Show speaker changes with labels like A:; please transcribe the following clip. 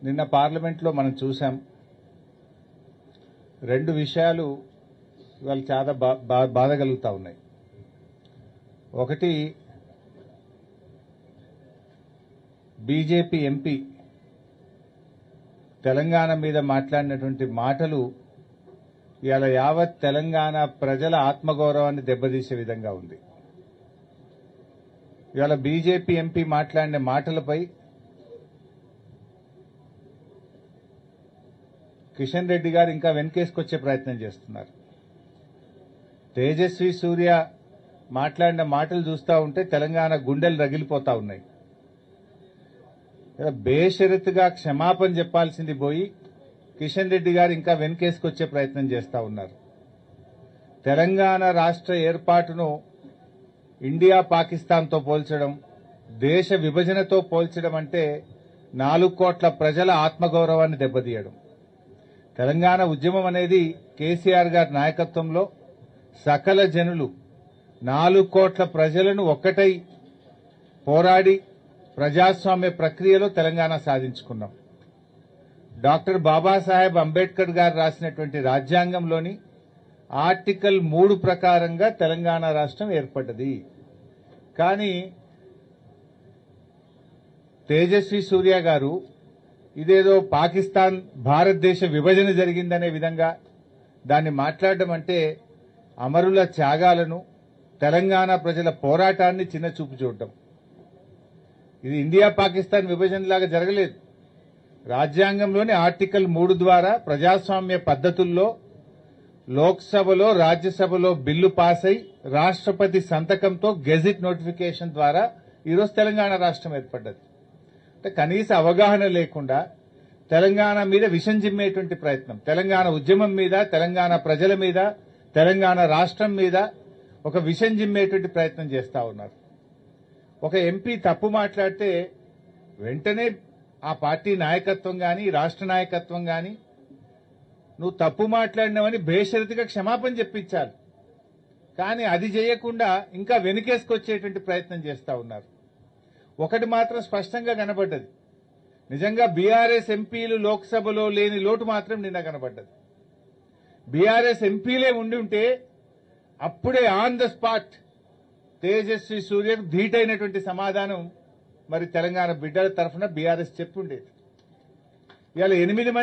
A: నిన్న పార్లమెంట్లో మనం చూసాం. రెండు విషయాలు ఇవాళ చాలా బాధ కలుగుతా ఉన్నాయి. ఒకటి, బీజేపీ ఎంపీ తెలంగాణ మీద మాట్లాడినటువంటి మాటలు ఇవాళ యావత్ తెలంగాణ ప్రజల ఆత్మగౌరవాన్ని దెబ్బతీసే విధంగా ఉంది. ఇవాళ బీజేపీ ఎంపీ మాట్లాడిన మాటలపై కిషన్ రెడ్డి గారు ఇంకా వెనకేసుకొచ్చే ప్రయత్నం చేస్తున్నారు. తేజస్వి సూర్య మాట్లాడిన మాటలు చూస్తూ ఉంటే తెలంగాణ గుండెలు రగిలిపోతా ఉన్నాయి. బేషరతుగా క్షమాపణ చెప్పాల్సింది పోయి కిషన్ రెడ్డి గారు ఇంకా వెనకేసుకొచ్చే ప్రయత్నం చేస్తా ఉన్నారు. తెలంగాణ రాష్ట్ర ఏర్పాటును ఇండియా పాకిస్తాన్తో పోల్చడం, దేశ విభజనతో పోల్చడం అంటే 4 కోట్ల ప్రజల ఆత్మగౌరవాన్ని దెబ్బతీయడం. తెలంగాణ ఉద్యమం అనేది కేసీఆర్ గారి నాయకత్వంలో సకల జనులు 4 కోట్ల ప్రజలను ఒక్కటై పోరాడి ప్రజాస్వామ్య ప్రక్రియలో తెలంగాణ సాధించుకున్నాం. డాక్టర్ బాబాసాహెబ్ అంబేద్కర్ గారు రాసినటువంటి రాజ్యాంగంలోని ఆర్టికల్ 3 ప్రకారంగా తెలంగాణ రాష్ట్రం ఏర్పడ్డది. కానీ తేజస్వి సూర్య గారు ఇదేదో పాకిస్తాన్ భారతదేశ విభజన జరిగిందనే విధంగా దాన్ని మాట్లాడడం అంటే అమరుల త్యాగాలను, తెలంగాణ ప్రజల పోరాటాన్ని చిన్నచూపు చూడటం. ఇది ఇండియా పాకిస్తాన్ విభజనలాగా జరగలేదు. రాజ్యాంగంలోని ఆర్టికల్ 3 ద్వారా ప్రజాస్వామ్య పద్ధతుల్లో లోక్సభలో, రాజ్యసభలో బిల్లు పాస్ అయి రాష్ట్రపతి సంతకంతో గెజిట్ నోటిఫికేషన్ ద్వారా ఈరోజు తెలంగాణ రాష్ట్రం ఏర్పడ్డది. అంటే కనీస అవగాహన లేకుండా తెలంగాణ మీద విషం జిమ్మేటువంటి ప్రయత్నం, తెలంగాణ ఉద్యమం మీద, తెలంగాణ ప్రజల మీద, తెలంగాణ రాష్ట్రం మీద ఒక విషం జిమ్మేటువంటి ప్రయత్నం చేస్తా ఉన్నారు. ఒక ఎంపీ తప్పు మాట్లాడితే వెంటనే ఆ పార్టీ నాయకత్వం గాని, రాష్ట్ర నాయకత్వం గాని నువ్వు తప్పు మాట్లాడినావని బేషరతుగా క్షమాపణ చెప్పించాలి. కానీ అది చేయకుండా ఇంకా వెనుకేసుకొచ్చేటువంటి ప్రయత్నం చేస్తా ఉన్నారు. ఒకటి మాత్రం స్పష్టంగా కనబడ్డది. నిజంగా బీఆర్ఎస్ ఎంపీలు లోక్సభలో లేని లోటు మాత్రం నిన్న కనబడ్డది. బీఆర్ఎస్ ఎంపీలే ఉండి ఉంటే అప్పుడే ఆన్ ద స్పాట్ తేజస్వి సూర్యకు ధీటైనటువంటి సమాధానం మరి తెలంగాణ బిడ్డల తరఫున బీఆర్ఎస్ చెప్పుండేది. ఇవాళ 8 మంది